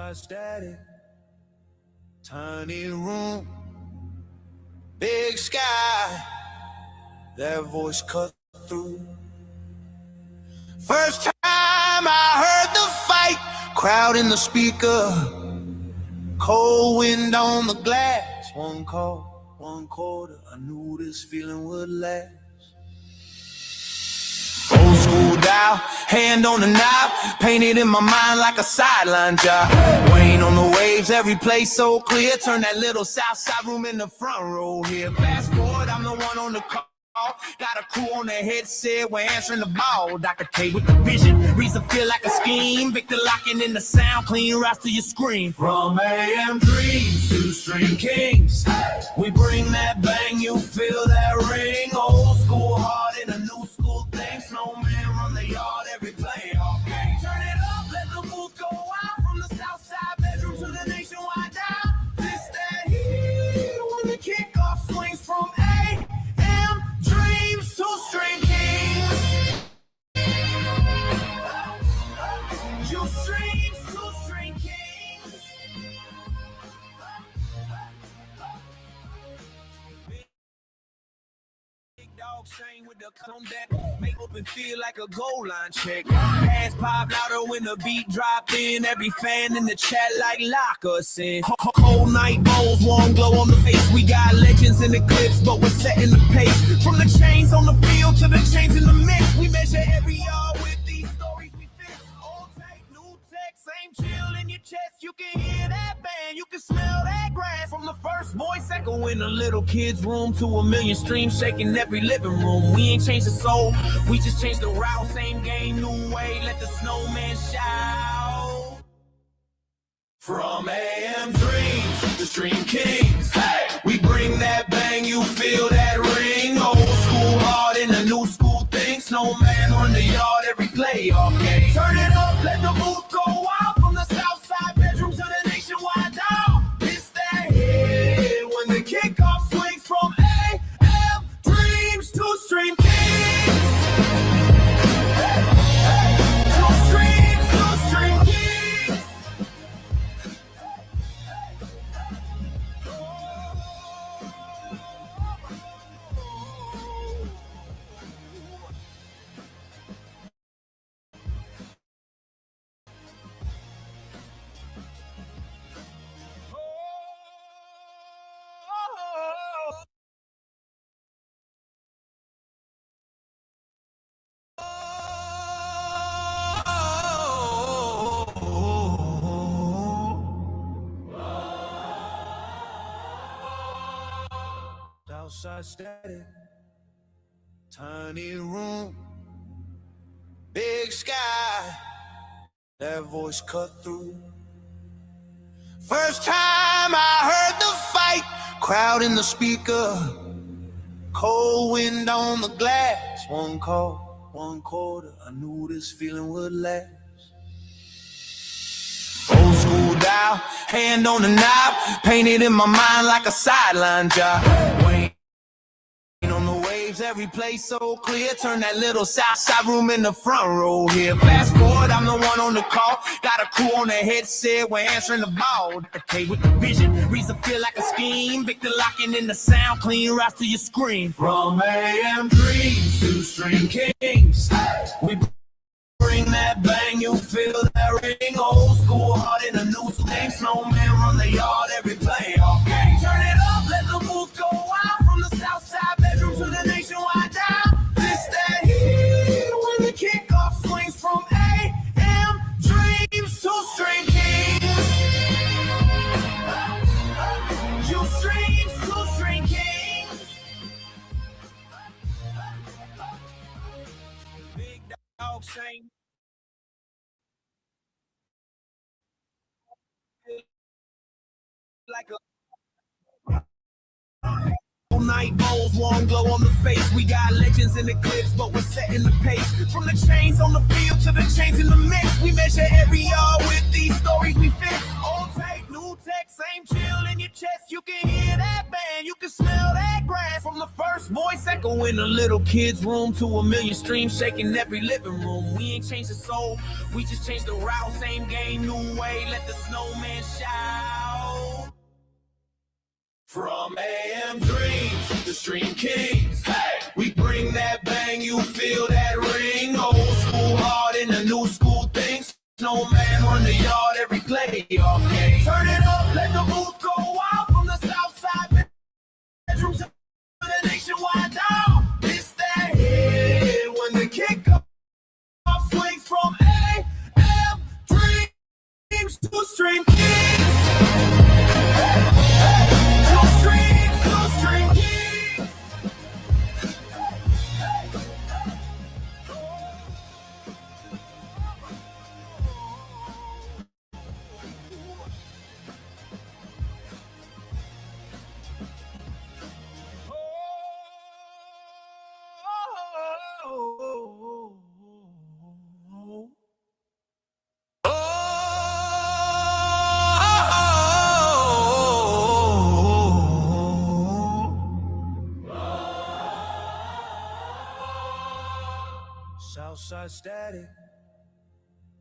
Southside static, tiny room, big sky, that voice cut through. First time I heard the fight, crowd in the speaker, cold wind on the glass, one call, one quarter, I knew this feeling would last. Old school dial, hand on the knob, painted in my mind like a sideline job. Weighing on the waves, every place so clear, turn that little south side room in the front row here. Fast forward, I'm the one on the call, got a crew on the headset, we're answering the ball. Dr. K with the vision, reason feel like a scheme, Victor locking in the sound, clean rise to your screen. From AM dreams to Stream Kings, we bring that bang, you feel that ring. Old school heart in a new school thing, Snowman run the yard every playoff game. Turn it up, let the booth go out, from the south side bedroom to the nationwide down. This that heat when the kickoff swings from AM dreams to Stream Kings. You streams to Stream Kings. Big dog chain with the on that, make up and feel like a goal line check. Pass pop louder when the beat drop in. Every fan in the chat like lock us in. Cold night bowls, warm glow on the face. We got legends in the clips, but we're setting the pace. From the chains on the field to the chains in the mix, we measure every yard with these stories we fix. Old take, new tech, same chill in your chest. You can hear that band, you can smell that grass. From the first voice echo in a little kid's room to a million streams shaking every living room. We ain't changed the soul, we just changed the route. Same game, new way, let the snowman shout. From AM dreams to Stream Kings, hey, we bring that bang, you feel that ring. Old school heart in a new school thing, Snowman run the yard every playoff game. Turn it up, let the booth go out, from the south side bedroom to the nationwide down. It's that hit when the kickoff swings from AM dreams to Stream Kings. Southside static, tiny room, big sky, that voice cut through. First time I heard the fight, crowd in the speaker, cold wind on the glass, one call, one quarter, I knew this feeling would last. Old school dial, hand on the knob, painted in my mind like a sideline job. Weighing on the waves, every place so clear, turn that little south side room in the front row here. Fast forward, I'm the one on the call, got a crew on the headset, we're answering the ball. Dr. K with the vision, reason feel like a scheme, Victor locking in the sound, clean rise to your screen. From AM dreams to Stream Kings, we bring that bang, you feel that ring. Old school heart in a new thing, Snowman run the yard every playoff game. Turn it up, let the booth go out, from the south side bedroom to the nationwide down. This that heat when the kickoff swings from AM dreams to Stream Kings. You streams to Stream Kings. Big dog chain. Like a night bowls, warm glow on the face. We got legends in the clips, but we're setting the pace. From the chains on the field to the chains in the mix, we measure every yard with these stories we fix. Old take, new tech, same chill in your chest. You can hear that band, you can smell that grass. From the first voice echo in a little kid's room to a million streams shaking every living room. We ain't changed the soul, we just changed the route. Same game, new way, let the snowman shout. From AM dreams to stream kings, hey, we bring that bang, you feel that ring. Old school hard in the new school things. Snowman run the yard every playoff game. Turn it up, let the booth go wild from the south side bedrooms to the nationwide down. It's that hit when the kickoff swings from AM dreams to stream kings. To stream kings. Southside static,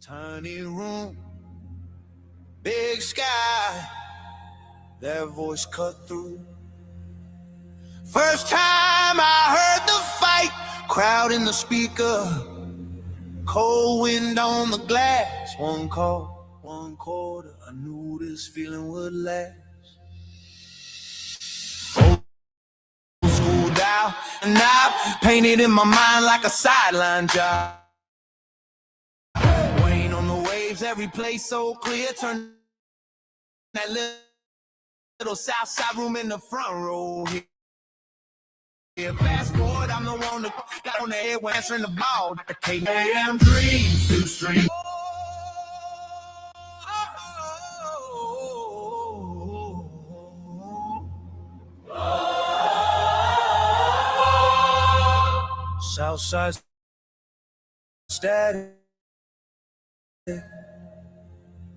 tiny room, big sky, that voice cut through. First time I heard the fight, crowd in the speaker, cold wind on the glass. One call, one quarter, I knew this feeling would last. Old school dial, and I painted in my mind like a sideline job. Wayne on the waves, every place so clear, turn that little south side room in the front row here. Yeah, fast forward, I'm the one that got on the air when answering the ball. The KAM dreams to stream. Southside static,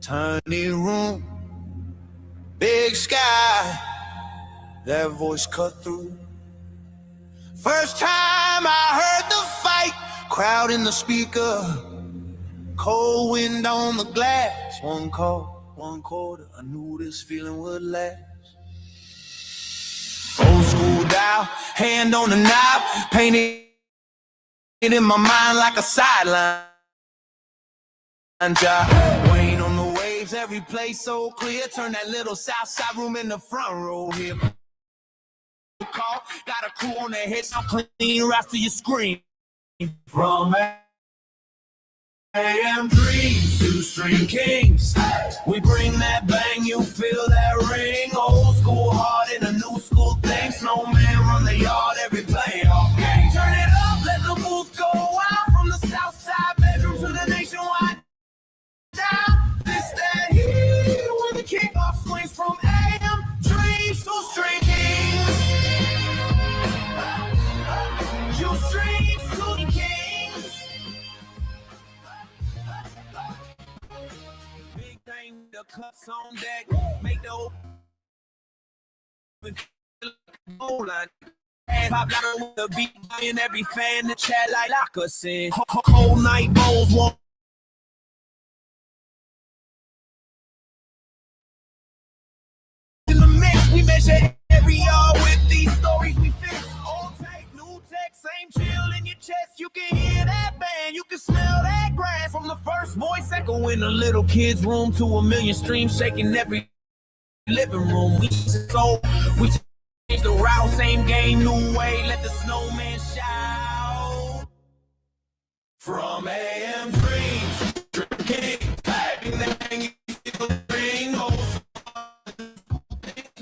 tiny room, big sky, that voice cut through. First time I heard the fight, crowd in the speaker, cold wind on the glass. One call, one quarter, I knew this feeling would last. Old school dial, hand on the knob, painted in my mind like a sideline job. Wayne on the waves, every place so clear, turn that little south side room in the front row here. Call, got a crew on their heads, I'm clean right to your screen. From AM dreams to stream kings, we bring that bang, you feel that ring. Old school hard in a new school thing. Snowman run the yard every playoff game. Turn it up, let the booth go wild from the south side bedroom to the nationwide down. This that heat when the kickoff swings from AM dreams to stream kings. You streams to the kings. Big thing, the cuts on deck, make the open goal line. And pop louder with the beat, and every fan the chat like Locker said. Cold night bowls won't. In the mix, we measure every yard with these stories we fix. Old take, new tech, same chill in your chest. You can hear that band, you can smell that grass. From the first voice echo in a little kid's room to a million streams shaking every living room. We changed the route, same game, new way, let the snowman shout. From AM dreams, drinking, packing that thing, you feel the ring.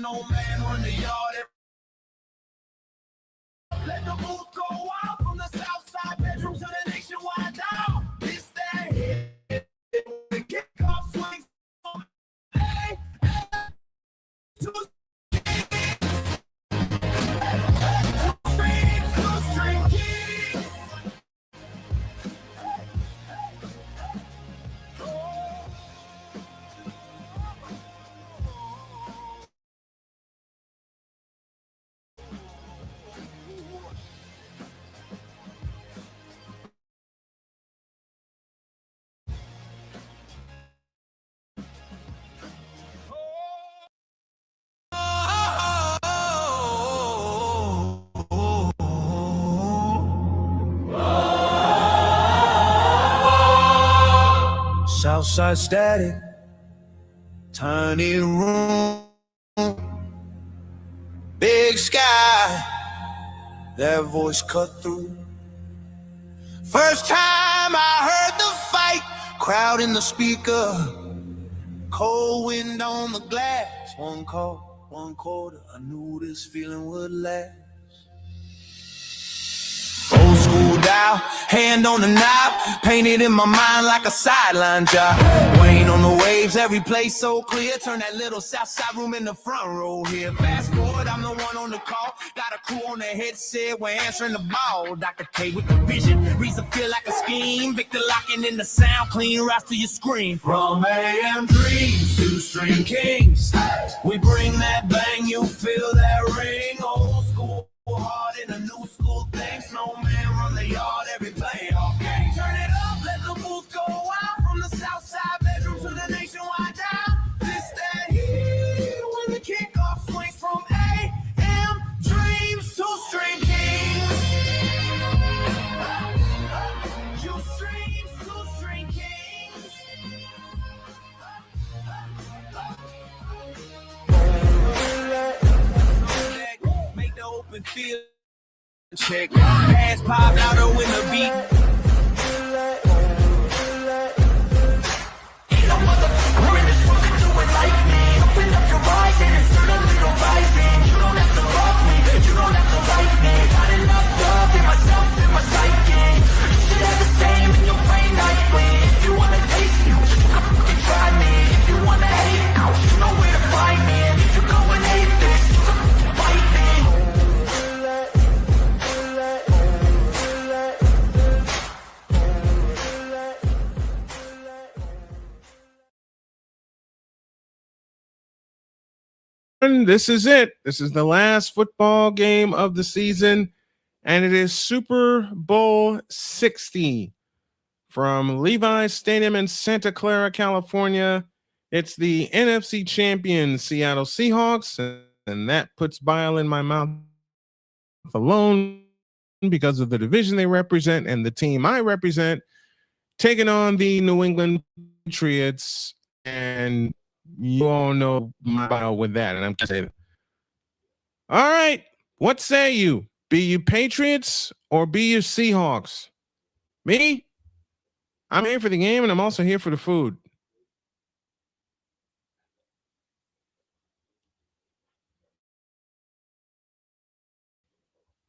No man run the yard. Let the booth go wild from the south side bedroom to the nationwide down. It's that hit, the kickoff swings from AM to stream kings. Southside static, tiny room, big sky, that voice cut through. First time I heard the fight, crowd in the speaker, cold wind on the glass, one call, one quarter, I knew this feeling would last. Old school dial, hand on the knob, painted in my mind like a sideline job. Wayne on the waves, every place so clear. Turn that little south side room in the front row here. Fast forward, I'm the one on the call. Got a crew on the headset, we're answering the ball. Dr. K with the vision, reason feel like a scheme. Victor locking in the sound, clean routes to your screen. From AM dreams to Stream Kings, we bring that bang, you feel that ring. Old school hard in a new school thing. Snowman run the yard every playoff game. Turn it up, let the booth go wild. From the south side bedroom to the nationwide dial. This that heat when the kickoff swings. From AM dreams to Stream Kings. You streams to Stream Kings. Make the open field check. Pass pop louder when the beat. Ain't no motherfucker in this world can do it like me. Open up your eyes and insert a little rising. You don't have to love me, you don't have to like me. Got enough love in myself and my psyche. You should have the same in your brain nightly. If you wanna taste me, you can try me. If you wanna hate, you know where to find me. And if you go and hate this, you can fight me. This is it. This is the last football game of the season, and it is Super Bowl 60 from Levi Stadium in Santa Clara, California. It's the NFC champion Seattle Seahawks, and that puts bile in my mouth alone because of the division they represent and the team I represent, taking on the New England Patriots. And you all know my bio with that, and I'm going to say that. All right. What say you? Be you Patriots or be you Seahawks? Me? I'm here for the game, and I'm also here for the food.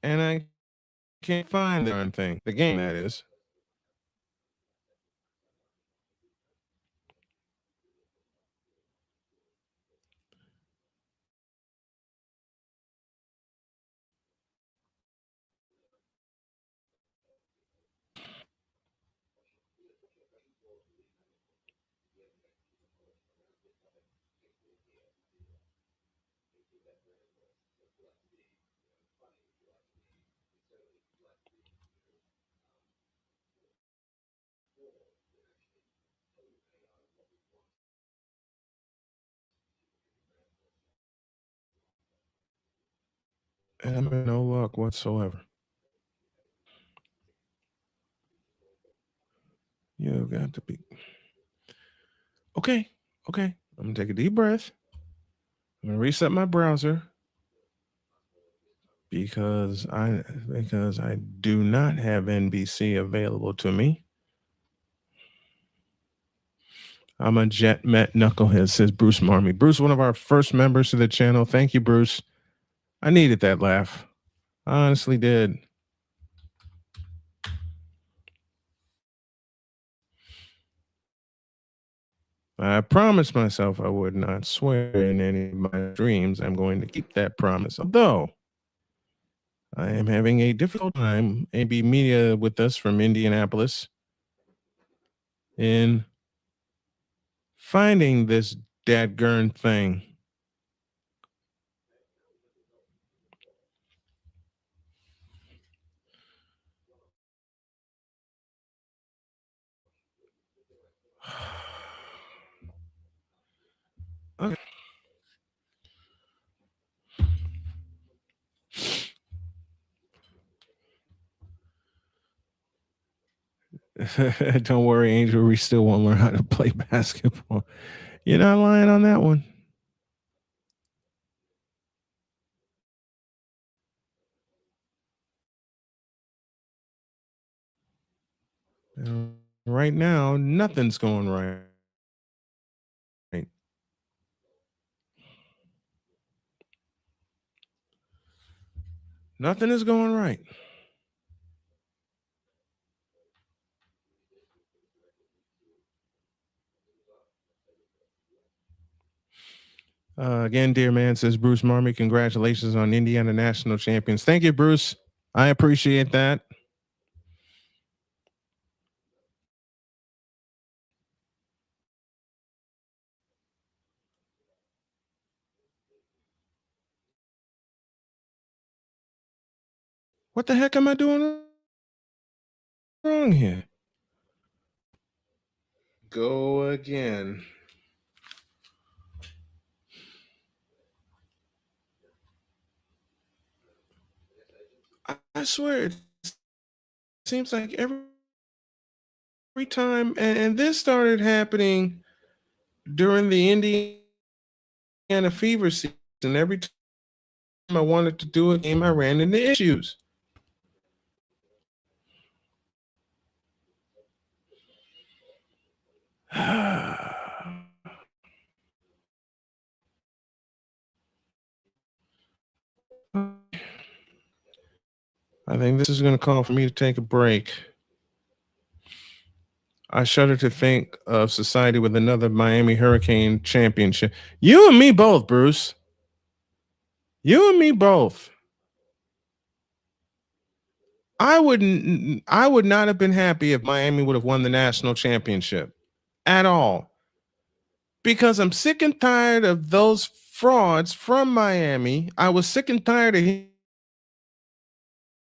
And I can't find the darn thing. The game, that is. And I'm in no luck whatsoever. You got to be. Okay. I'm going to take a deep breath. I'm going to reset my browser because I do not have NBC available to me. I'm a jet met knucklehead, says Bruce Marmy. Bruce, one of our first members to the channel. Thank you, Bruce. I needed that laugh. I honestly did. I promised myself I would not swear in any of my dreams. I'm going to keep that promise. Although I am having a difficult time. AB Media with us from Indianapolis in finding this dadgurn thing. Okay. Don't worry, Angel. We still won't learn how to play basketball. You're not lying on that one. Right now, nothing's going right. Nothing is going right. Again, dear man, says Bruce Marmy, congratulations on Indiana national champions. Thank you, Bruce. I appreciate that. What the heck am I doing wrong here? Go again. I swear, it seems like every time, and this started happening during the Indiana fever season. Every time I wanted to do a game, I ran into issues. I think this is going to call for me to take a break. I shudder to think of society with another Miami Hurricane championship. You and me both, Bruce. You and me both. I would not have been happy if Miami would have won the national championship at all. Because I'm sick and tired of those frauds from Miami. I was sick and tired of hearing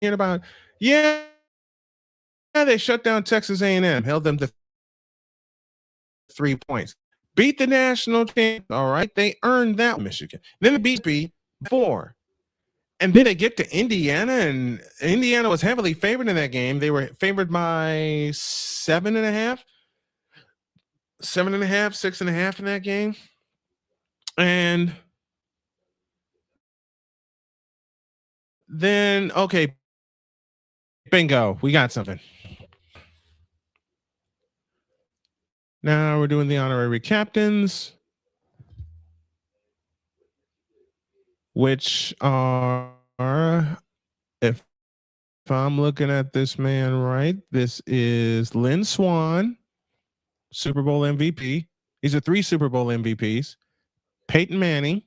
about, yeah, they shut down Texas A&M, held them to 3 points. Beat the national champ. All right. They earned that Michigan. Then they beat 4. And then they get to Indiana, and Indiana was heavily favored in that game. They were favored by 7.5, 7.5, 6.5 in that game. And then, okay, bingo, we got something. Now we're doing the honorary captains, which are, if I'm looking at this man right, this is Lynn Swann, Super Bowl MVP. These are 3 Super Bowl MVPs. Peyton Manning,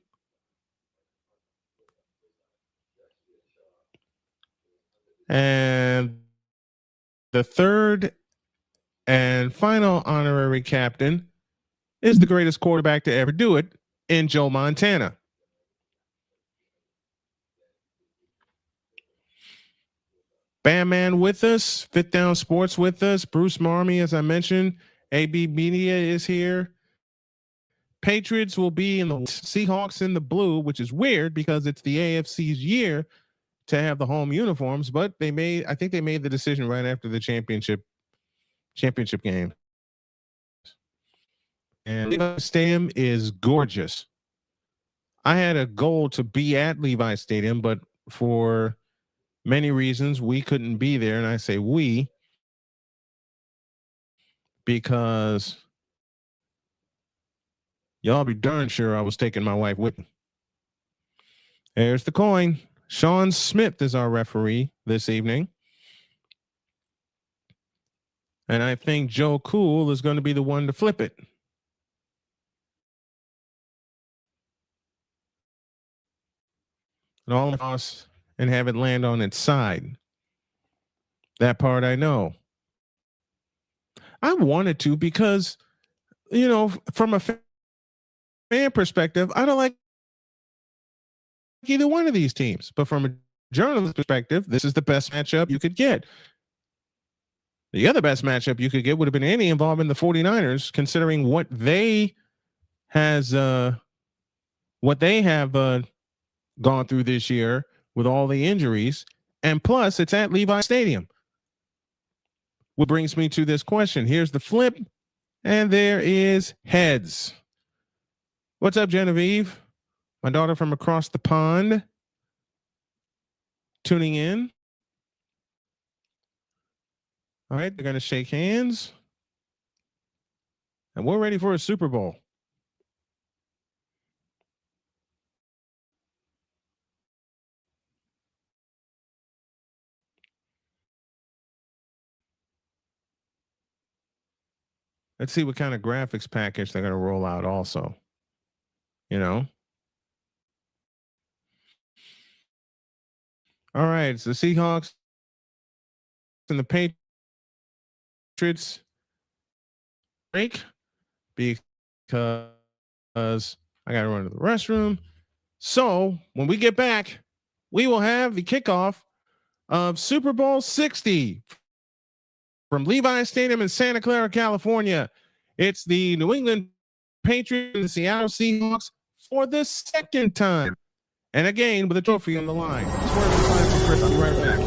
and the third and final honorary captain is the greatest quarterback to ever do it in Joe Montana. Bam Man with us, Fit Down Sports with us, Bruce Marmy, as I mentioned, AB Media is here. Patriots will be in the Seahawks in the blue, which is weird because it's the AFC's year to have the home uniforms, but I think they made the decision right after the championship game. And Levi Stadium is gorgeous. I had a goal to be at Levi Stadium, but for many reasons we couldn't be there. And I say we because y'all be darn sure I was taking my wife with me. There's the coin. Sean Smith is our referee this evening. And I think Joe Cool is going to be the one to flip it. And all across and have it land on its side. That part I know. I wanted to because, from a fan perspective, I don't like either one of these teams. But from a journalist perspective, this is the best matchup you could get. The other best matchup you could get would have been any involvement in the 49ers, considering what they have gone through this year with all the injuries. And plus, it's at Levi Stadium, What brings me to this question. Here's the flip, and there is heads. What's up, Genevieve? My daughter from across the pond tuning in. All right, they're going to shake hands. And we're ready for a Super Bowl. Let's see what kind of graphics package they're going to roll out also. You know? All right, it's the Seahawks and the Patriots break because I got to run to the restroom. So when we get back, we will have the kickoff of Super Bowl 60 from Levi Stadium in Santa Clara, California. It's the New England Patriots and the Seattle Seahawks for the second time. And again, with a trophy on the line. I'll be right back.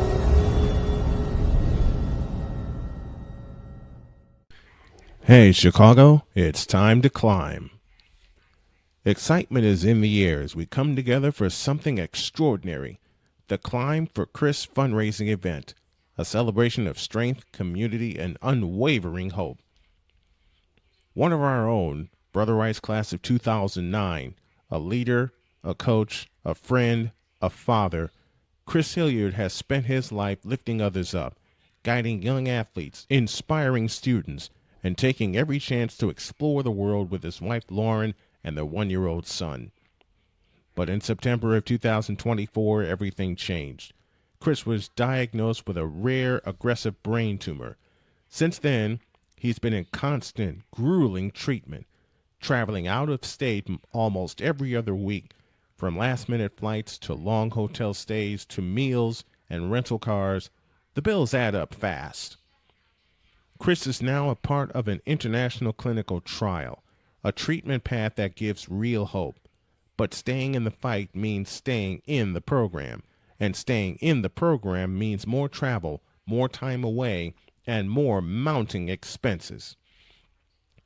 Hey, Chicago, it's time to climb. Excitement is in the air as we come together for something extraordinary. The Climb for Chris fundraising event, a celebration of strength, community, and unwavering hope. One of our own, Brother Rice class of 2009, a leader, a coach, a friend, a father, Chris Hilliard has spent his life lifting others up, guiding young athletes, inspiring students, and taking every chance to explore the world with his wife Lauren and their 1-year-old son. But in September of 2024, everything changed. Chris was diagnosed with a rare aggressive brain tumor. Since then, he's been in constant, grueling treatment, traveling out of state almost every other week, from last-minute flights to long hotel stays to meals and rental cars. The bills add up fast. Chris is now a part of an international clinical trial, a treatment path that gives real hope. But staying in the fight means staying in the program, and staying in the program means more travel, more time away, and more mounting expenses.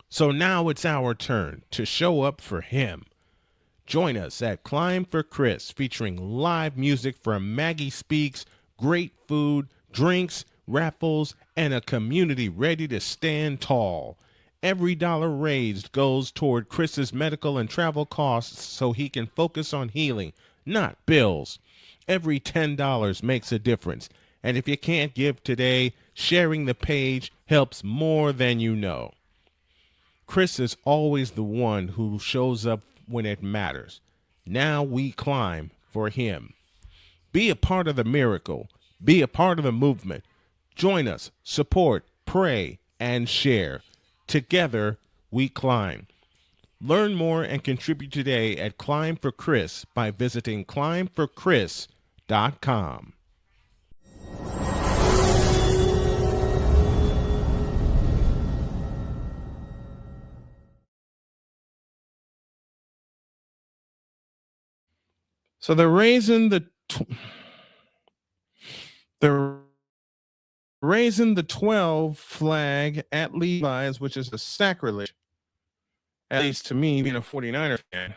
So now it's our turn to show up for him. Join us at Climb for Chris, featuring live music from Maggie Speaks, great food, drinks, raffles, and a community ready to stand tall. Every dollar raised goes toward Chris's medical and travel costs so he can focus on healing, not bills. Every $10 makes a difference. And if you can't give today, sharing the page helps more than you know. Chris is always the one who shows up when it matters. Now we climb for him. Be a part of the miracle. Be a part of the movement. Join us, support, pray, and share. Together, we climb. Learn more and contribute today at Climb for Chris by visiting climbforchris.com. So they're raising the 12 flag at Levi's, which is a sacrilege, at least to me, being a 49er fan.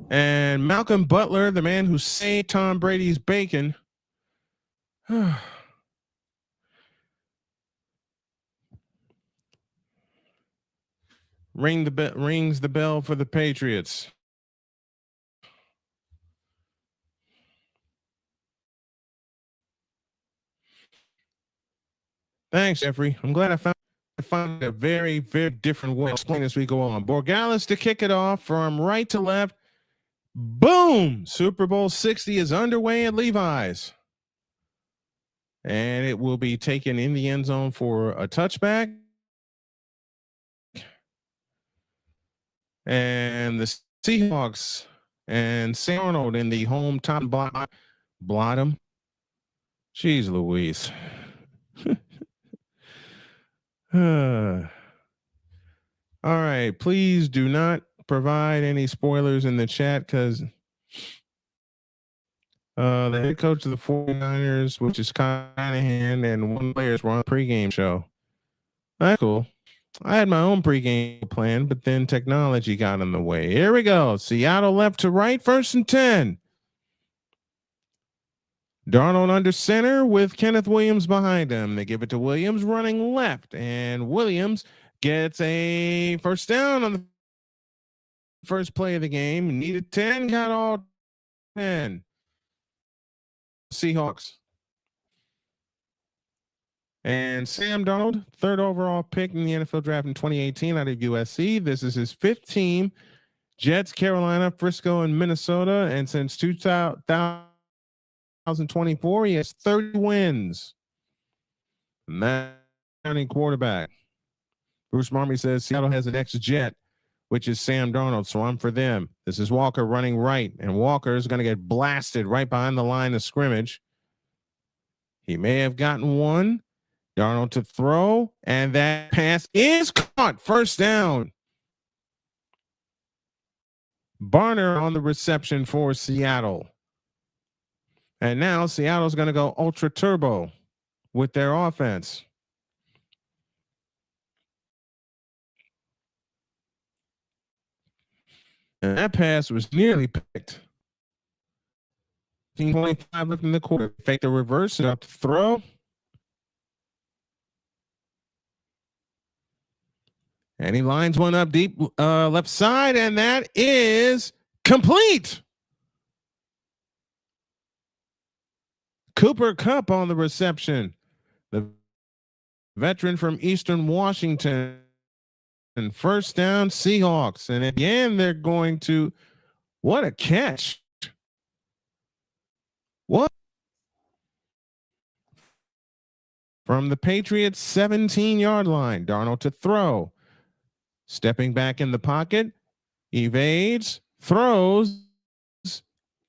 And Malcolm Butler, the man who saved Tom Brady's bacon, rings the bell for the Patriots. Thanks, Jeffrey. I'm glad I found a very, very different way to explain as we go on. Borgalis to kick it off from right to left. Boom! Super Bowl 60 is underway at Levi's. And it will be taken in the end zone for a touchback. And the Seahawks and Sam Arnold in the home top bottom. Jeez Louise. All right. Please do not provide any spoilers in the chat because The head coach of the 49ers, which is Shanahan, and one players were on the pregame show. That's cool. I had my own pregame plan, but then technology got in the way. Here we go. Seattle left to right, 1st and 10. Darnold under center with Kenneth Williams behind him. They give it to Williams running left, and Williams gets a first down on the first play of the game. Needed 10, got all 10. Seahawks. And Sam Darnold, 3rd overall pick in the NFL draft in 2018 out of USC. This is his 5th team. Jets, Carolina, Frisco, and Minnesota. And since 2024, he has 30 wins. Manning quarterback. Bruce Marmy says Seattle has an ex-Jet, which is Sam Darnold, so I'm for them. This is Walker running right, and Walker is going to get blasted right behind the line of scrimmage. He may have gotten one. Darnold to throw, and that pass is caught. First down. Barner on the reception for Seattle. And now Seattle's going to go ultra turbo with their offense. And that pass was nearly picked. 15:25 left in the quarter. Fake the reverse, up to throw. And he lines one up deep left side, and that is complete. Cooper Kupp on the reception. The veteran from Eastern Washington. And first down, Seahawks. And again, they're going to, what a catch. What? From the Patriots 17-yard line, Darnold to throw. Stepping back in the pocket, evades, throws,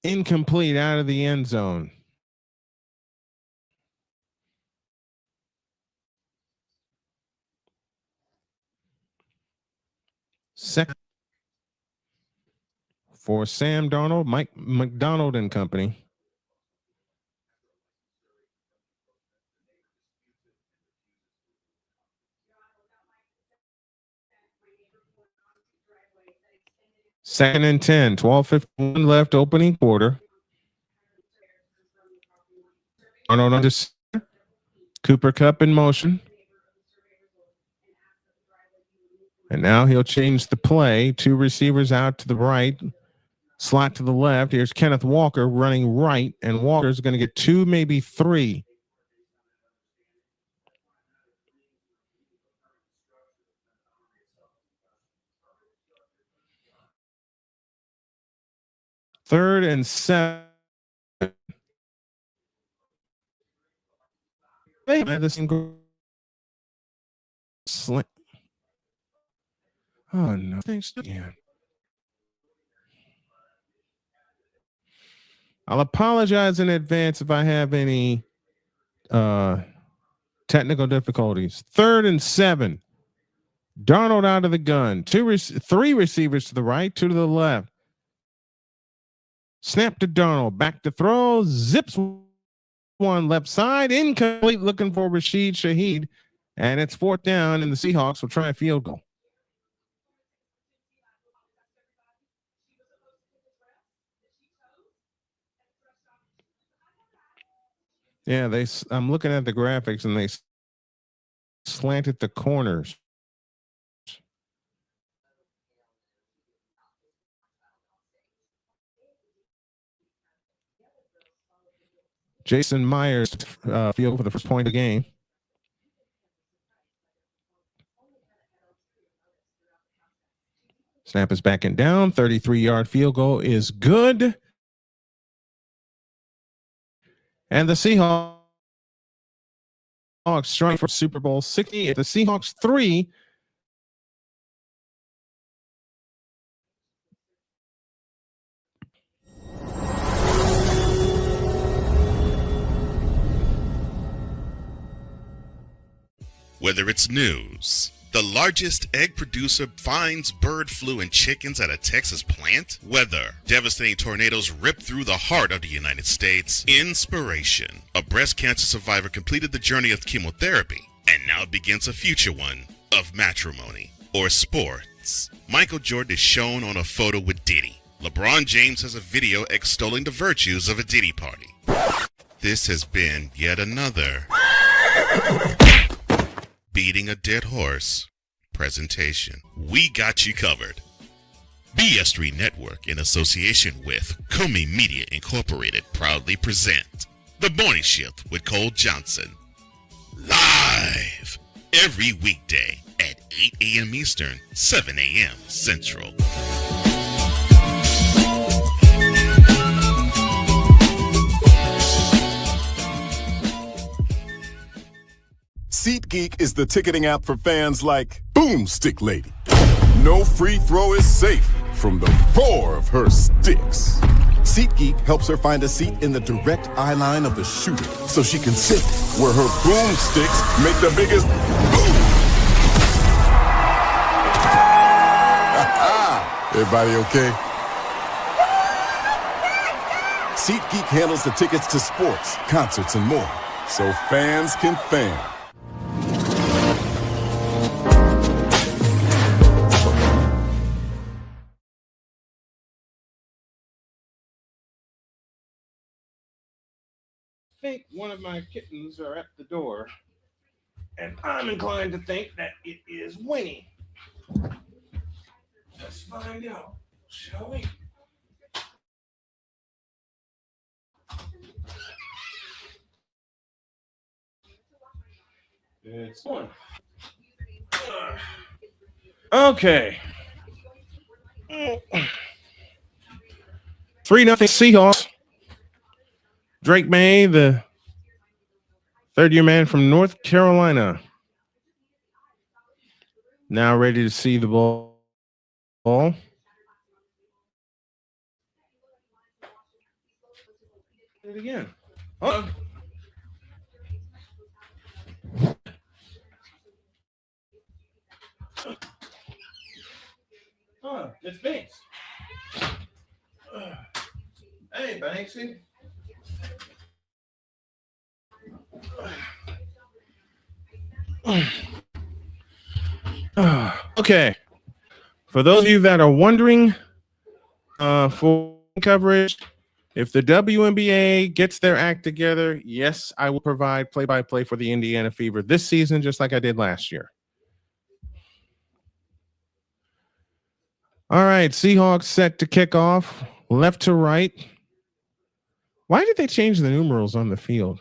incomplete out of the end zone. Second for Sam Darnold, Mike McDonald and company. Second and 10, 12:51 left, opening quarter. Darnold under center. Cooper Kupp in motion. And now he'll change the play. 2 receivers out to the right. Slot to the left. Here's Kenneth Walker running right. And Walker's going to get 2, maybe 3. Third and 7. They have the same slant. Oh no! Thanks again. I'll apologize in advance if I have any technical difficulties. 3rd and 7. Darnold out of the gun. 3 receivers to the right, 2 to the left. Snap to Darnold. Back to throw. Zips one left side. Incomplete. Looking for Rashid Shaheed. And it's 4th down, and the Seahawks will try a field goal. Yeah, I'm looking at the graphics, and they slanted the corners. Jason Myers field for the first point of the game. Snap is back and down. 33-yard field goal is good. And the Seahawks strike for Super Bowl 60. The Seahawks 3. Whether it's news, The largest egg producer finds bird flu in chickens at a Texas plant. Weather. Devastating tornadoes rip through the heart of the United States. Inspiration. A breast cancer survivor completed the journey of chemotherapy, and now begins a future one of matrimony or sports. Michael Jordan is shown on a photo with Diddy. LeBron James has a video extolling the virtues of a Diddy party. This has been yet another beating a dead horse presentation. We got you covered. BS3 Network, in association with Comey Media Incorporated, proudly present The Morning Shift with Cole Johnson. Live every weekday at 8 a.m. Eastern, 7 a.m. Central. SeatGeek is the ticketing app for fans like Boomstick Lady. No free throw is safe from the roar of her sticks. SeatGeek helps her find a seat in the direct eye line of the shooter so she can sit where her boomsticks make the biggest boom. Everybody okay? SeatGeek handles the tickets to sports, concerts, and more, so fans can fan. I think one of my kittens are at the door, and I'm inclined to think that it is Winnie. Let's find out, shall we? It's one. Okay. 3-0 Seahawks. Drake May, the third-year man from North Carolina, now ready to see the ball. Do it again. Oh. Oh, it's Banks. Hey, Banksy. Okay. For those of you that are wondering, for coverage, if the WNBA gets their act together, yes, I will provide play-by-play for the Indiana Fever this season, just like I did last year. All right, Seahawks set to kick off, left to right. Why did they change the numerals on the field?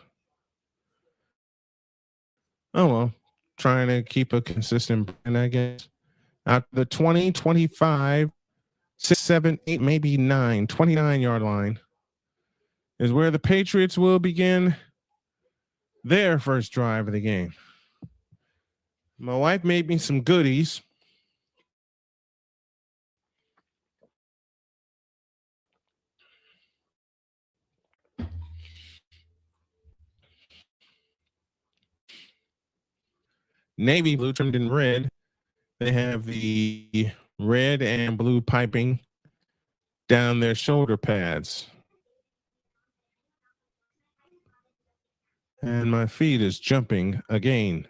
Oh, well, trying to keep a consistent brand, I guess. Out the 20, 25, 6, 7, 8, maybe 9, 29-yard line is where the Patriots will begin their first drive of the game. My wife made me some goodies. Navy blue trimmed in red. They have the red and blue piping down their shoulder pads. And my feet is jumping again.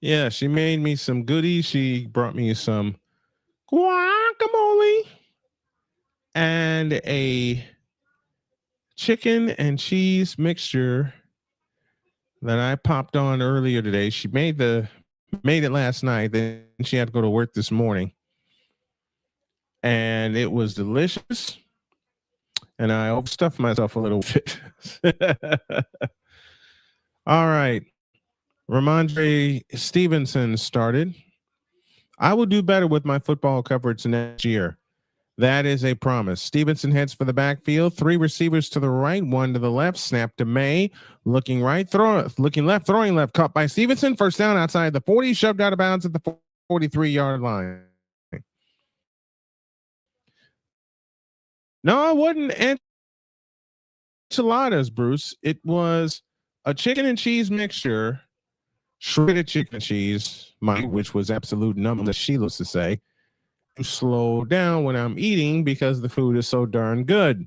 Yeah, she made me some goodies. She brought me some guacamole and a chicken and cheese mixture that I popped on earlier today. She made it last night. Then she had to go to work this morning. And it was delicious. And I overstuffed myself a little bit. All right. Ramondre Stevenson started. I will do better with my football coverage next year. That is a promise. Stevenson heads for the backfield. 3 receivers to the right, 1 to the left. Snap to May. Looking right, looking left, throwing left. Caught by Stevenson. First down outside the 40. Shoved out of bounds at the 43-yard line. No, I wouldn't. And enchiladas, Bruce. It was a chicken and cheese mixture, shredded chicken and cheese, which was absolute number, as she loves to say, to slow down when I'm eating because the food is so darn good.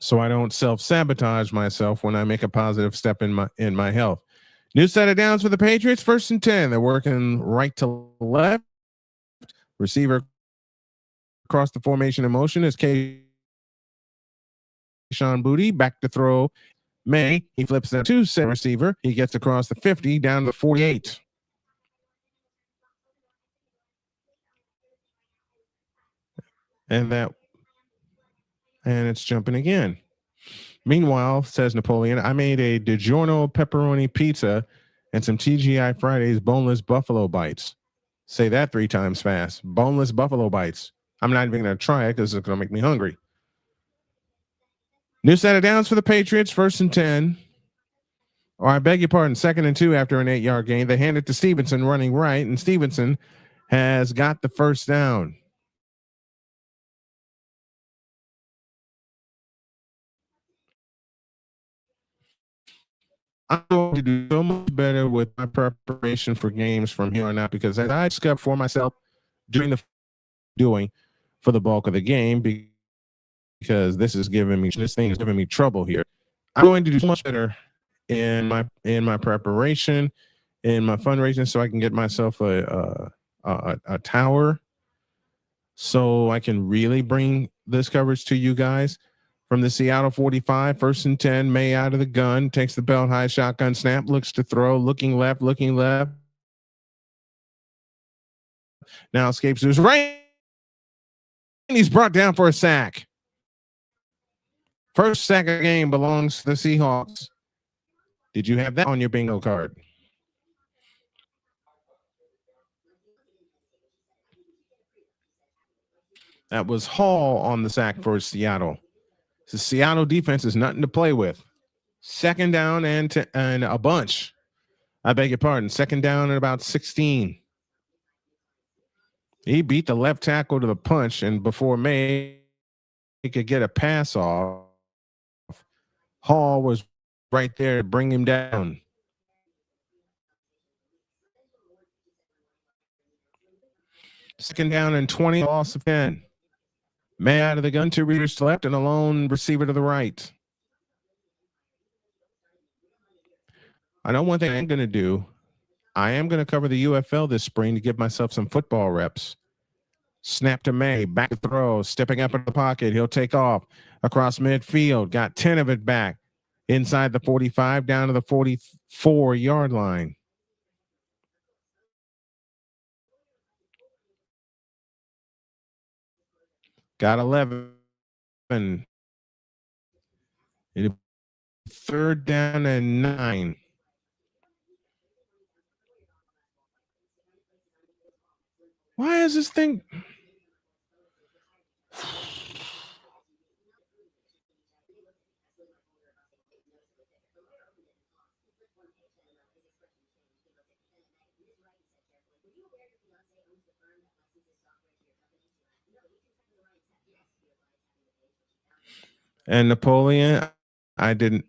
So I don't self-sabotage myself when I make a positive step in my health. New set of downs for the Patriots. 1st and 10. They're working right to left. Receiver across the formation in motion is Sean Booty. Back to throw. May. He flips that to set receiver. He gets across the 50 down to the 48. And it's jumping again. Meanwhile, says Napoleon, I made a DiGiorno pepperoni pizza and some TGI Fridays boneless buffalo bites. Say that 3 times fast. Boneless buffalo bites. I'm not even going to try it because it's going to make me hungry. New set of downs for the Patriots. 1st and 10. Or I beg your pardon, 2nd and 2 after an 8-yard gain. They hand it to Stevenson running right, and Stevenson has got the first down. I'm going to do so much better with my preparation for games from here on out because as I discovered for myself during the doing for the bulk of the game, because this thing is giving me trouble here. I'm going to do so much better in my preparation, in my fundraising, so I can get myself a tower, so I can really bring this coverage to you guys. From the Seattle 45, 1st and 10, May out of the gun, takes the belt high shotgun snap, looks to throw, looking left. Now escapes to his right. And he's brought down for a sack. First sack of the game belongs to the Seahawks. Did you have that on your bingo card? That was Hall on the sack for Seattle. The Seattle defense is nothing to play with. 2nd down and a bunch. I beg your pardon. 2nd down and about 16. He beat the left tackle to the punch, and before May could get a pass off, Hall was right there to bring him down. Second down and 20, loss of 10. May out of the gun, 2 readers to left and a lone receiver to the right. I know one thing I'm going to do. I am going to cover the UFL this spring to give myself some football reps. Snap to May, back to throw, stepping up in the pocket. He'll take off across midfield. Got 10 of it back inside the 45 down to the 44-yard line. Got 11. 3rd down and 9. Why is this thing? And Napoleon, I didn't.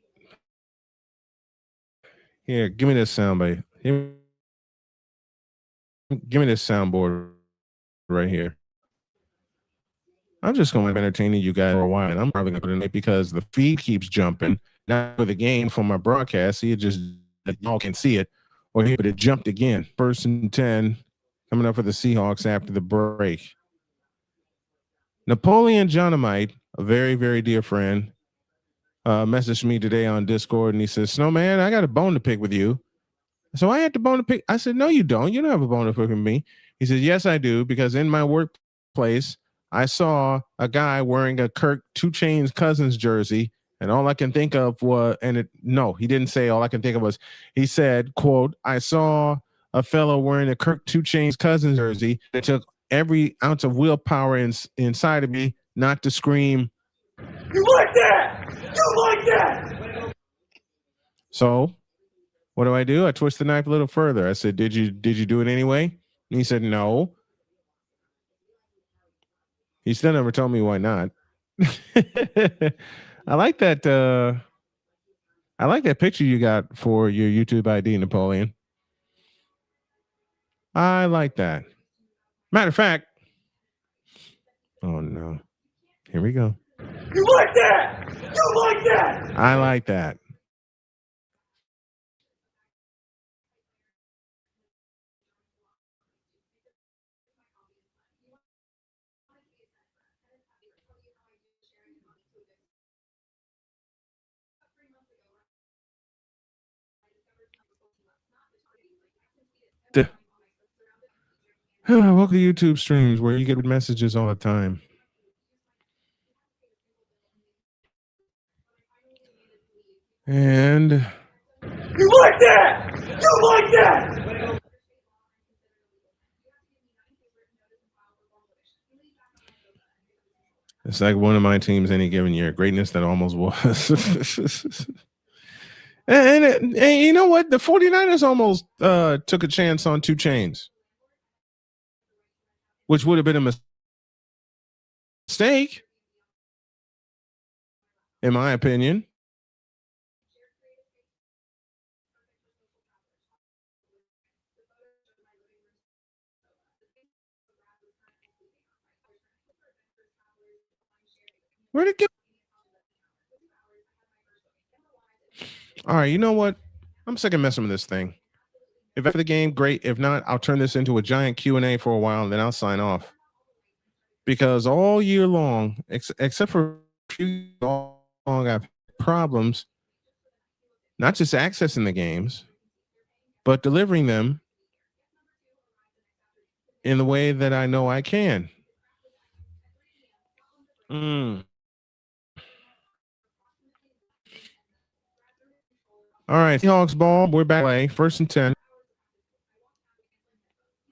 Here, give me this soundbite. Give me this soundboard right here. I'm just going to be entertaining you guys for a while, and I'm probably going to put it in because the feed keeps jumping. Not for the game from my broadcast, so y'all can see it, or here, but it jumped again. 1st and 10 coming up for the Seahawks after the break. Napoleon Johnamite, a very, very dear friend, messaged me today on Discord, and he says, Snowman, I got a bone to pick with you. So I had the bone to pick. I said, no, you don't. You don't have a bone to pick with me. He says, yes, I do, because in my workplace, I saw a guy wearing a Kirk 2 Chainz Cousins jersey, and all I can think of was, he didn't say all I can think of was, he said, quote, I saw a fellow wearing a Kirk 2 Chainz Cousins jersey that took every ounce of willpower inside of me not to scream, you like that? You like that? So what do? I twist the knife a little further. I said, did you do it anyway? And he said, no. He still never told me why not. I like that. I like that picture you got for your YouTube ID, Napoleon. I like that. Matter of fact, oh no, here we go. You like that? You like that? I like that. Welcome to YouTube streams where you get messages all the time. And You like that? You like that? it's like one of my teams any given year. Greatness that almost was. and you know what? The 49ers almost took a chance on 2 Chainz, which would have been a mistake, in my opinion. Where'd it go? All right, you know what? I'm sick of messing with this thing. If after the game, great. If not, I'll turn this into a giant Q&A for a while, and then I'll sign off. Because all year long, except for a few long, I've had problems, not just accessing the games, but delivering them in the way that I know I can. All right, Seahawks ball. We're back. Play. 1st and 10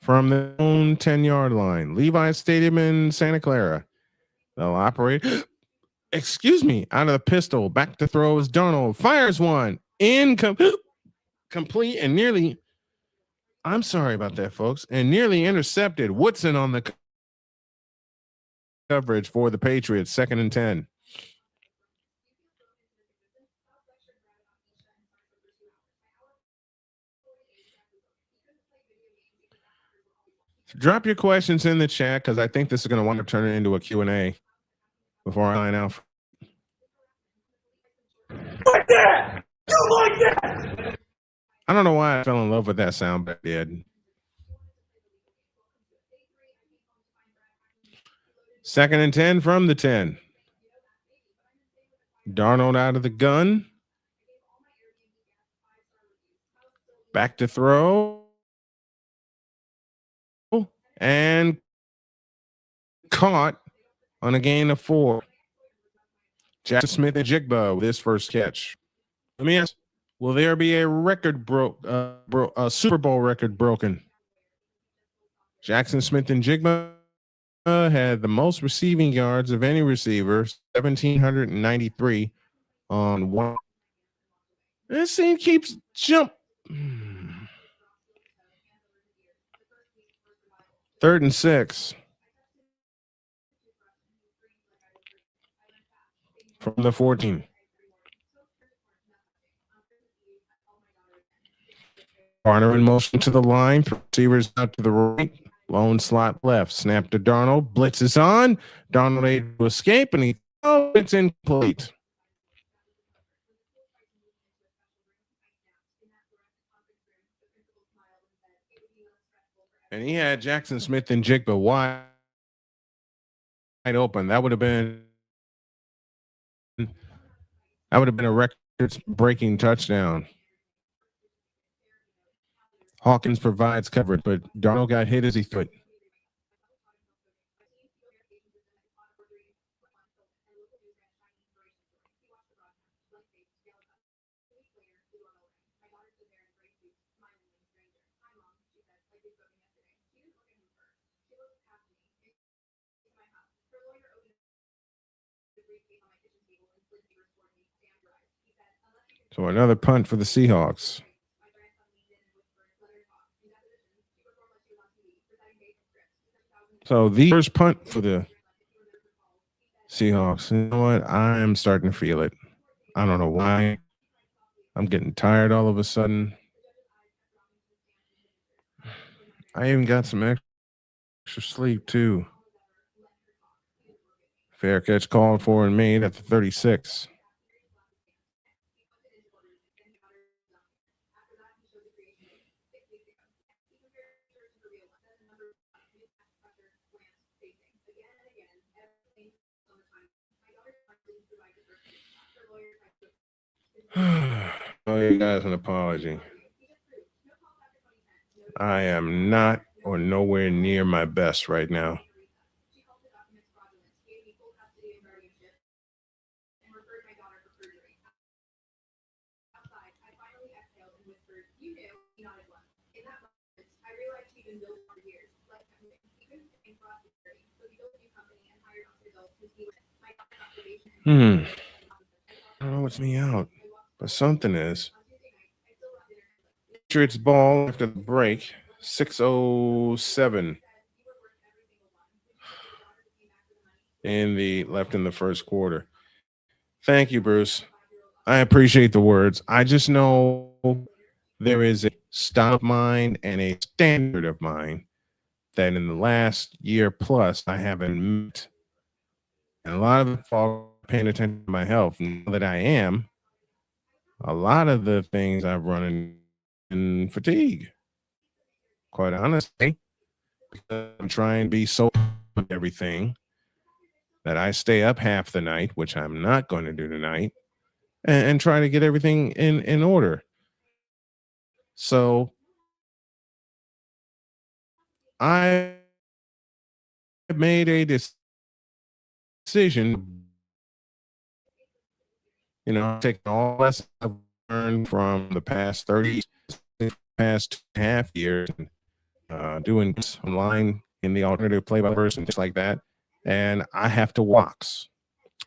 from the own 10-yard line. Levi Stadium in Santa Clara. They'll operate. Excuse me. Out of the pistol. Back to throw is Darnold. Fires one. Complete and nearly. I'm sorry about that, folks. And nearly intercepted. Woodson on the coverage for the Patriots. 2nd and 10. Drop your questions in the chat because I think this is going to wind up turning into a Q&A before I sign out. Like that? You like that? I don't know why I fell in love with that sound, but I did. 2nd and 10 from the 10. Darnold out of the gun. Back to throw. And caught on a gain of 4. Jackson Smith and Jigba with his first catch. Let me ask, will there be a record a Super Bowl record broken? Jackson Smith and Jigba had the most receiving yards of any receiver, 1,793 on one. This thing keeps jump. 3rd and 6 from the 14. Garner in motion to the line. Receivers out to the right. Lone slot left. Snap to Darnold. Blitz is on. Darnold able to escape, and it's incomplete. And he had Jackson Smith and Jigba wide open. That would have been a record-breaking touchdown. Hawkins provides coverage, but Darnold got hit as he threw it. So another punt for the Seahawks. So the first punt for the Seahawks. You know what? I'm starting to feel it. I don't know why. I'm getting tired all of a sudden. I even got some extra sleep too. Fair catch called for and made at the 36. Oh, you guys an apology. I am not or nowhere near my best right now. I don't know what's me out, but something is. Patriots ball after the break, 6:07 in the left in the first quarter. Thank you, Bruce. I appreciate the words. I just know there is a style of mine and a standard of mine that in the last year plus I haven't met. And a lot of it fall paying attention to my health. Now that I am, a lot of the things I've run in fatigue. Quite honestly, because I'm trying to be so with everything that I stay up half the night, which I'm not going to do tonight, and try to get everything in order. So I made a decision, taking all lessons I've learned from the past 30, past 2.5 years, doing online in the alternative play-by-verse and things like that. And I have to walks.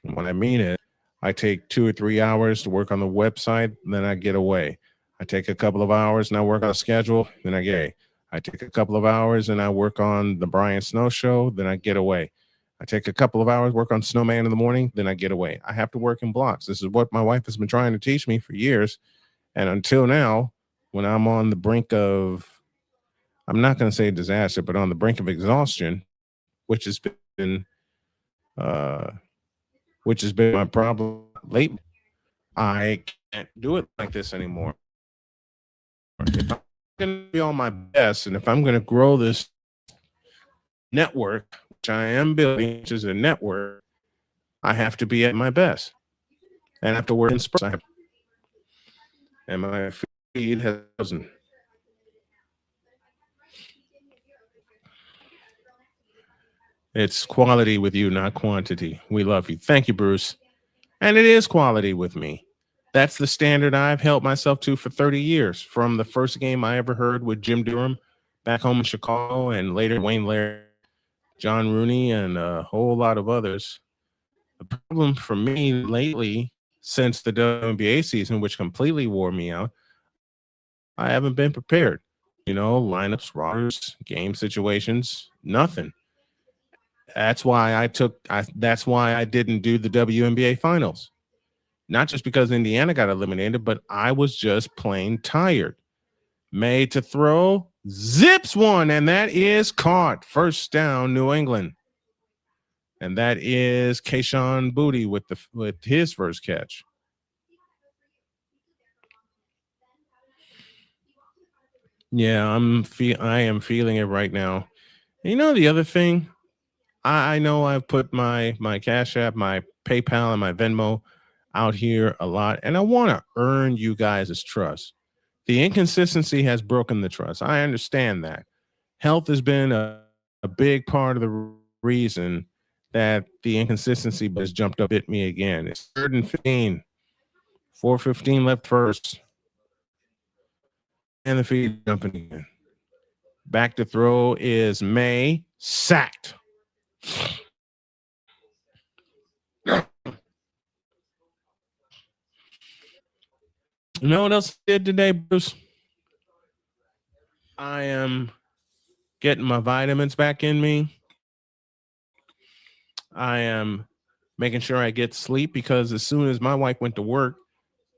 And what I mean is, I take 2 or 3 hours to work on the website, then I get away. I take a couple of hours and I work on a schedule, then I get away. I take a couple of hours and I work on the Brian Snow show, then I get away. I take a couple of hours, work on Snowman in the morning, then I get away. I have to work in blocks. This is what my wife has been trying to teach me for years. And until now, when I'm on the brink of, I'm not going to say disaster, but on the brink of exhaustion, which has been uh, my problem lately. I can't do it like this anymore. If I'm going to be on my best, and if I'm going to grow this network, which I am building, which is a network, I have to be at my best. And I have to work in spurts. And my feed has chosen. It's quality with you, not quantity. We love you. Thank you, Bruce. And it is quality with me. That's the standard I've held myself to for 30 years, from the first game I ever heard with Jim Durham back home in Chicago, and later Wayne Laird, John Rooney, and a whole lot of others. The problem for me lately, since the WNBA season, which completely wore me out, I haven't been prepared. Lineups, rosters, game situations, nothing. That's why that's why I didn't do the WNBA finals. Not just because Indiana got eliminated, but I was just plain tired. Made to throw, zips one, and that is caught. First down, New England. And that is Kayshawn Booty with his first catch. Yeah, I am feeling it right now. The other thing, I know I've put my Cash App, my PayPal, and my Venmo out here a lot, and I want to earn you guys' trust. The inconsistency has broken the trust. I understand that. Health has been a big part of the reason that the inconsistency has jumped up at me again. It's 3rd and 15, 4:15 left first, and the feed jumping again. Back to throw is May, sacked. You know what else I did today, Bruce? I am getting my vitamins back in me. I am making sure I get sleep, because as soon as my wife went to work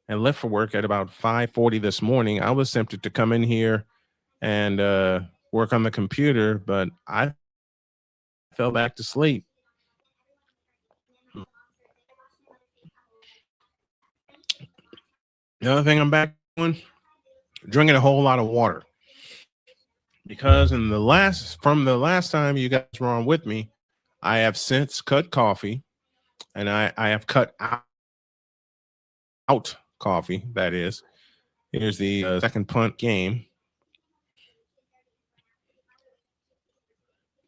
and left for work at about 5:40 this morning, I was tempted to come in here and work on the computer, but I fell back to sleep. The other thing I'm back doing, drinking a whole lot of water, because from the last time you guys were on with me, I have since cut coffee, and I have cut out coffee. That is, here's the second punt game.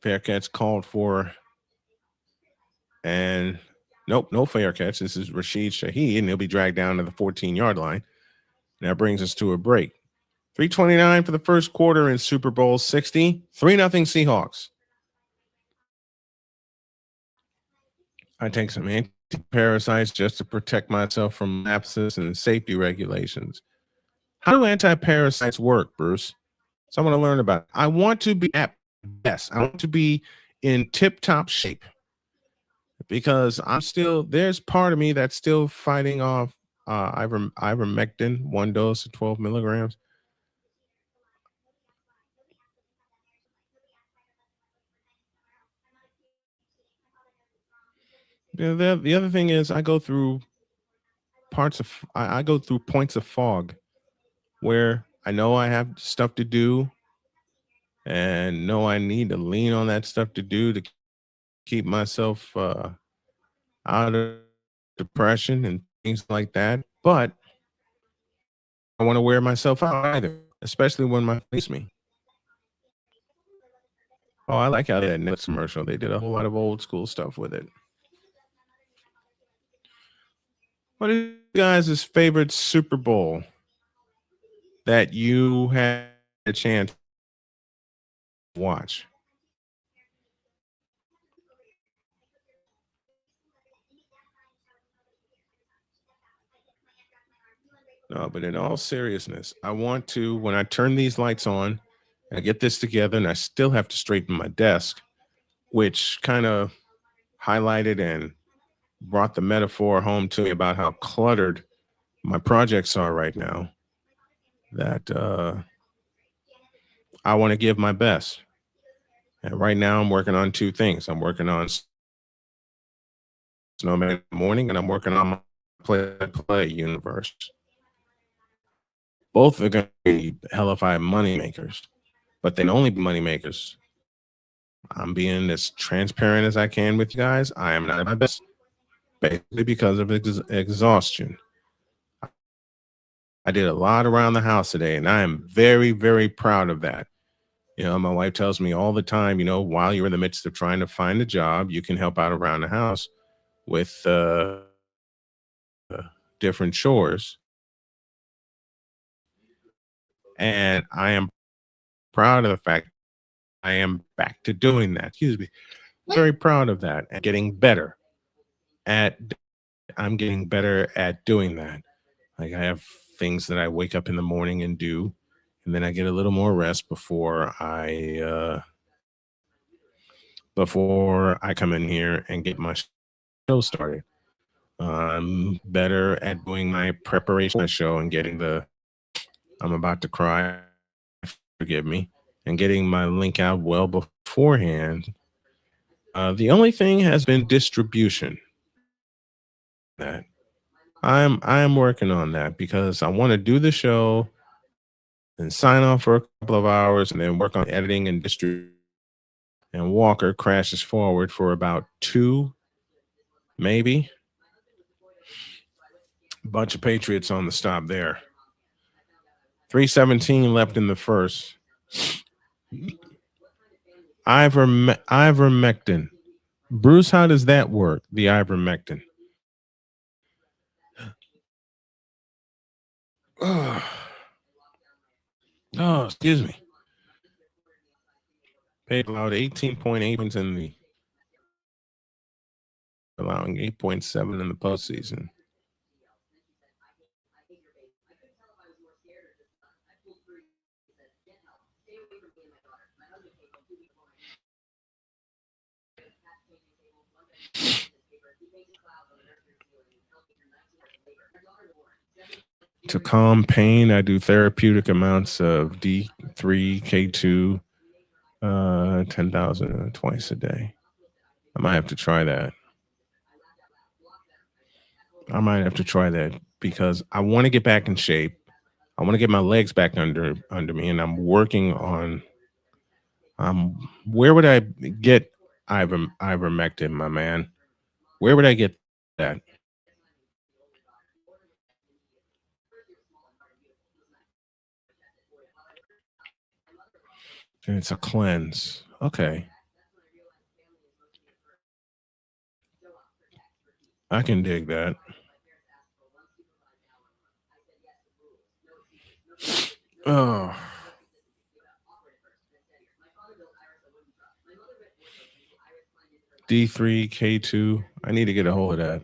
Fair catch called for, and nope, no fair catch. This is Rashid Shaheed, and he'll be dragged down to the 14-yard line. And that brings us to a break. 3:29 for the first quarter in Super Bowl 60. 3-0 Seahawks. I take some anti-parasites just to protect myself from lapses and safety regulations. How do anti-parasites work, Bruce? So I want to learn about it. I want to be at best. I want to be in tip-top shape, because there's part of me that's still fighting off ivermectin, 1 dose of 12 milligrams. The other thing is I go through I go through points of fog where I know I have stuff to do and know I need to lean on that stuff to do to keep myself out of depression and things like that. But I want to wear myself out either, especially when my face me. Oh, I like how that Netflix commercial. They did a whole lot of old school stuff with it. What is you guys' favorite Super Bowl that you had a chance to watch? No, but in all seriousness, I want to, when I turn these lights on, I get this together, and I still have to straighten my desk, which kind of highlighted and brought the metaphor home to me about how cluttered my projects are right now, that I want to give my best. And right now I'm working on two things. I'm working on Snowman in the morning, and I'm working on my play universe. Both are going to be hellified money makers, but they can only be money makers. I'm being as transparent as I can with you guys. I am not at my best, basically because of exhaustion. I did a lot around the house today, and I am very, very proud of that. My wife tells me all the time, while you're in the midst of trying to find a job, you can help out around the house with different chores. And I am proud of the fact I am back to doing that. Excuse me. Very proud of that and getting better at I'm getting better at doing that. Like, I have things that I wake up in the morning and do, and then I get a little more rest before I come in here and get my show started. I'm better at doing my preparation for the show and getting I'm about to cry, forgive me, and getting my link out well beforehand. The only thing has been distribution. That I'm working on that, because I want to do the show and sign off for a couple of hours and then work on editing and distribution. And Walker crashes forward for about 2, maybe. Bunch of Patriots on the stop there. 3:17 left in the first. Ivermectin. Bruce, how does that work? The ivermectin. Oh, excuse me. Paid allowed 18.8 points in the allowing 8.7 in the postseason. To calm pain, I do therapeutic amounts of D3, K2, 10,000 twice a day. I might have to try that. Because I want to get back in shape. I want to get my legs back under me, and I'm working on. Where would I get ivermectin, my man? Where would I get that? And it's a cleanse. Okay, I can dig that. Oh, D3, K2. I need to get a hold of that.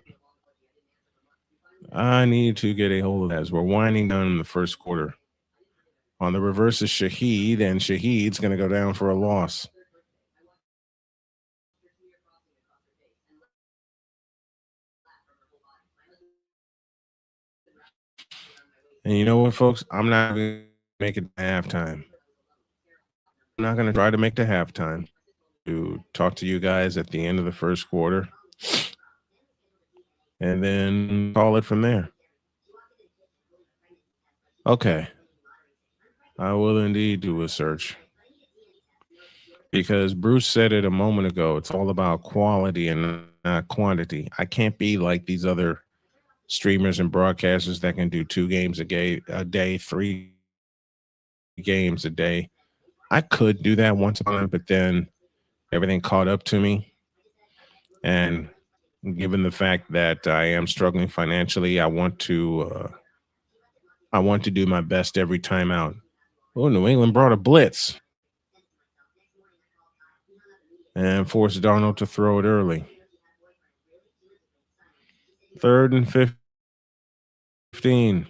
I need to get a hold of that as we're winding down in the first quarter. On the reverse is Shaheed, and Shaheed's going to go down for a loss. And you know what, folks? I'm not going to make it halftime. I'm not going to try to make the halftime. To talk to you guys at the end of the first quarter and then call it from there. Okay. I will indeed do a search because Bruce said it a moment ago. It's all about quality and not quantity. I can't be like these other streamers and broadcasters that can do 2 games a day, 3 games a day. I could do that once upon a time, but then everything caught up to me. And given the fact that I am struggling financially, I want to do my best every time out. Oh, New England brought a blitz and forced Darnold to throw it early. 3rd and 15.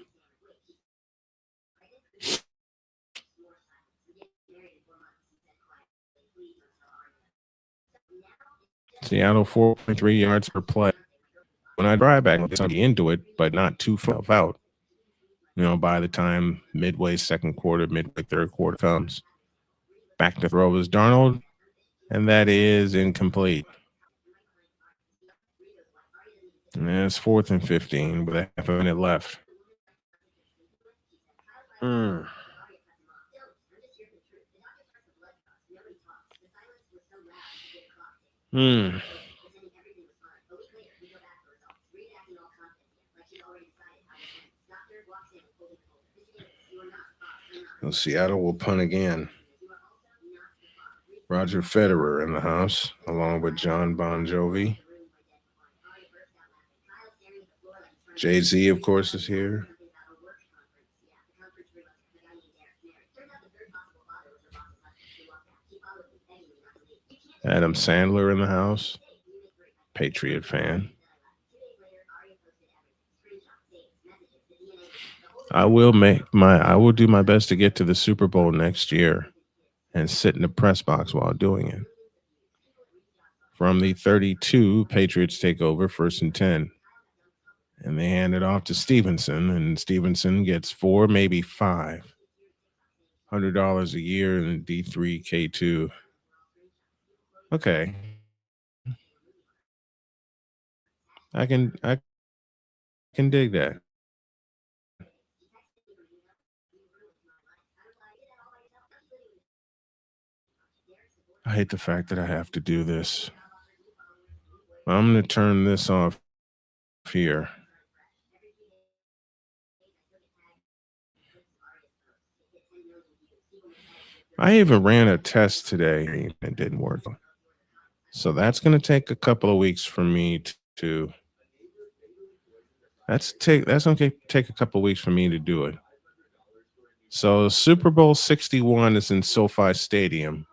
Seattle 4.3 yards per play. When I drive back, I'll be into it, but not too far out. By the time midway second quarter, midway third quarter comes, back to throw is Darnold, and that is incomplete. And it's 4th and 15 with a half a minute left. Well, Seattle will punt again. Roger Federer in the house, along with John Bon Jovi. Jay-Z, of course, is here. Adam Sandler in the house. Patriot fan. I will do my best to get to the Super Bowl next year and sit in the press box while doing it. From the 32, Patriots take over 1st and 10. And they hand it off to Stevenson, and Stevenson gets 4, maybe $500 a year in D3, K2. Okay. I can dig that. I hate the fact that I have to do this. I'm going to turn this off here. I even ran a test today and it didn't work. So that's going to take a couple of weeks for me to that's going to take a couple of weeks for me to do it. So Super Bowl 61 is in SoFi Stadium,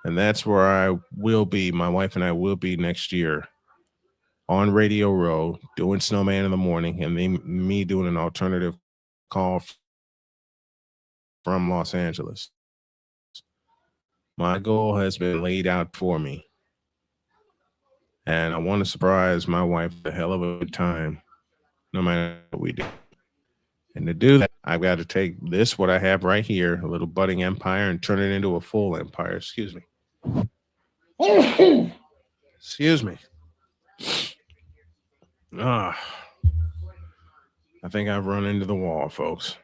and that's where I will be. My wife and I will be next year on Radio Row doing Snowman in the morning, and then me doing an alternative call from Los Angeles. My goal has been laid out for me, and I want to surprise my wife with a hell of a good time no matter what we do. And to do that, I've got to take this, what I have right here, a little budding empire, and turn it into a full empire. Excuse me. Excuse me. Ah, I think I've run into the wall, folks.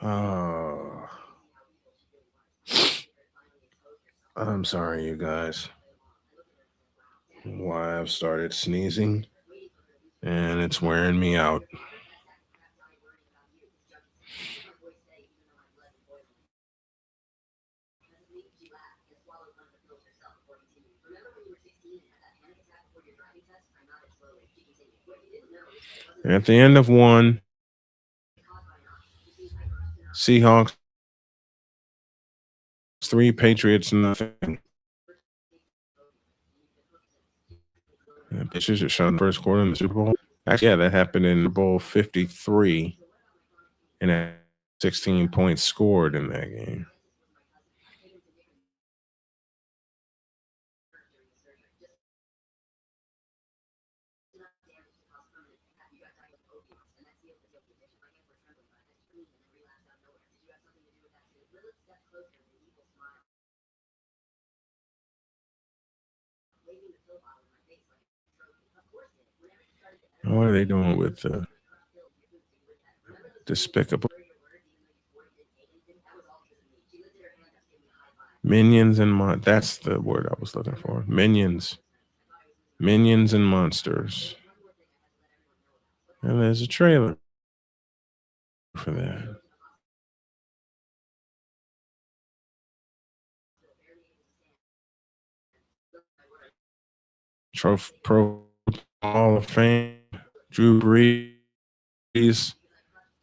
Oh, I'm sorry, you guys. Why I've started sneezing, and it's wearing me out. At the end of one, Seahawks 3, Patriots nothing. Pictures are shown in the first quarter in the Super Bowl. Actually, yeah, that happened in Bowl 53, and 16 points scored in that game. What are they doing with the despicable minions and that's the word I was looking for. Minions and monsters. And there's a trailer for that. Pro Hall of Fame, Drew Brees,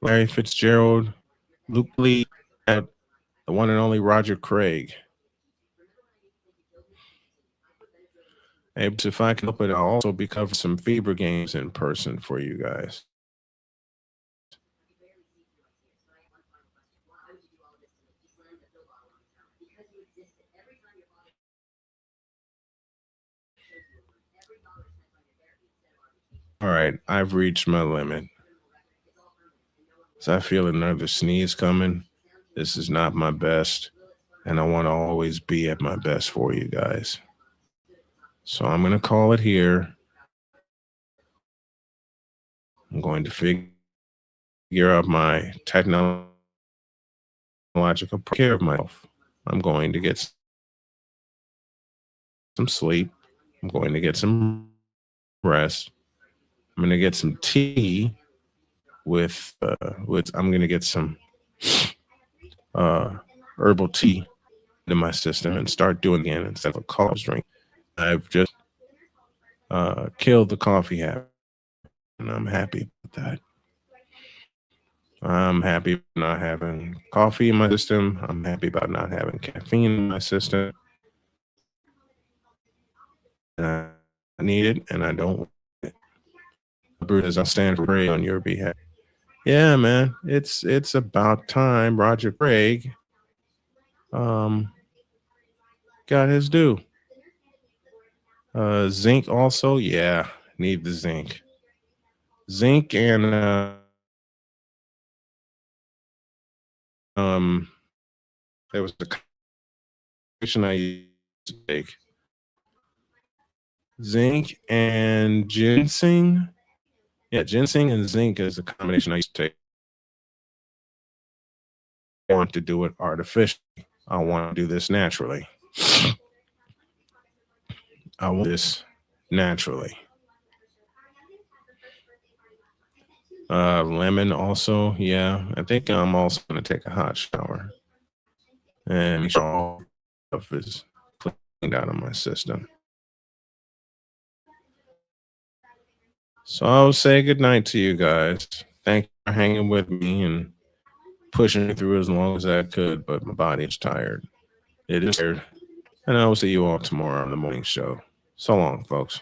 Larry Fitzgerald, Luke Lee, and the one and only Roger Craig. If I can help it, I'll also be covering some FIBA games in person for you guys. All right, I've reached my limit. So I feel another sneeze coming. This is not my best, and I want to always be at my best for you guys. So I'm going to call it here. I'm going to figure out my technological care of myself. I'm going to get some sleep. I'm going to get some rest. I'm going to get some tea with I'm going to get some herbal tea in my system and start doing it again instead of a coffee drink. I've just killed the coffee habit, and I'm happy with that. I'm happy not having coffee in my system. I'm happy about not having caffeine in my system. And I need it, and I don't want it. Brutus, I stand for pray on your behalf. Yeah, man, it's about time Roger Craig got his due. Zinc also, yeah, need the zinc. Zinc and there was a combination I used to take. Zinc and ginseng. Yeah, ginseng and zinc is a combination I used to take. I want to do it artificially. I want to do this naturally. I want this naturally. Lemon also, yeah. I think I'm also going to take a hot shower and make sure all stuff is cleaned out of my system. So I'll say goodnight to you guys. Thank you for hanging with me and pushing me through as long as I could, but my body is tired. It is tired. And I will see you all tomorrow on the morning show. So long, folks.